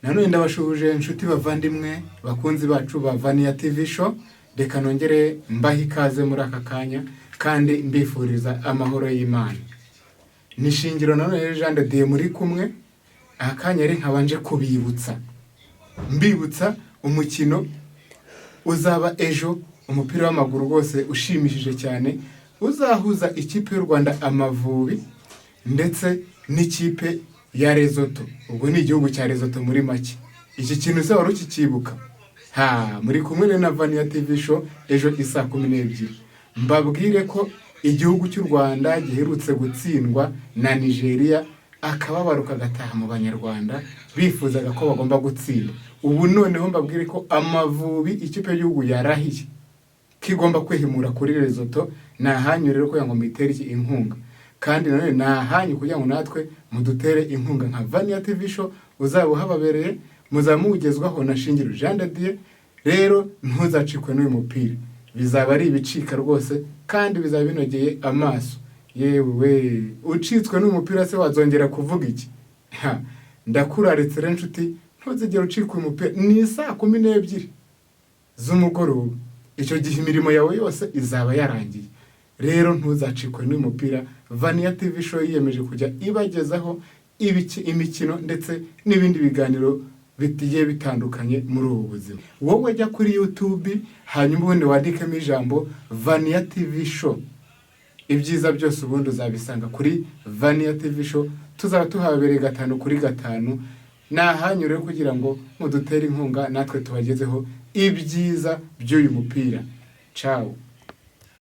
Nanone ndabashubuje inshuti bavandimwe bakunzi bacu ba Vania TV show, reka nongere mbaha ikaze muri aka kanya kandi mbifuriza amahoro y'Imana. Nishingiro nanone Jean de Dieu muri kumwe, akanya ari nkabanje kubibutsa. Mbibutsa umukino uzaba ejo, umupira w'amaguru rwose ushimishije cyane, uzahuza ikipe y'u Rwanda Amavubi ndetse n'ikipe ya Lesotho. Ubwo ni igihugu cya Lesotho muri make. Iki kintu se wari ukikibuka? Muri kumwe na Vania TV show ejo isa 12. Mbabwire ko igihugu cy'u Rwanda giherutse gutsindwa na Nigeria, akababaruka gataha mu Banyarwanda bifuzaga ko bagomba gutsinda. Ubu noneho mbabwire ko Amavubi ikipe y'igihugu yarahiye kigomba kwihimura kuri Lesotho. Nahanyu rero ko yango miteri inkunga, kandi nanone nahanyu kugira ngo natwe mudutere inkunga nka Vania TV show uzaba hababereye, muzamugezwaho na Shingiro Jean de Dieu. Rero ntuzacikwe n'uyu mupira, bizaba ari ibicika rwose kandi bizaba binogeye amaso. Yewe ucitswe n'umupira se wazongera kuvuga iki? Ndakuraretse rero nshuti, ntuzigera ucikwe umupira. Ni saa 12 z'umugoroba, icyo gihe imirimo yawe yose izaba yarangiye. Rero ntuzacikwe n'uyu mupira. Vania TV show yiyemeje kujya ibagezaho imikino ndetse n'ibindi biganiro bitiye bitandukanye muri ubu buzima. Wowe jya kuri YouTube hanyuma ubundi wandikemo ijambo Vania TV show. Ibyiza byose ubundi uzabisanga kuri Vania TV show. Tuzaba tuhabereye 5/5. Nahanyure kugira ngo mudutere inkunga natwe tubagezeho ibyiza by'uyu mupira. Ciao.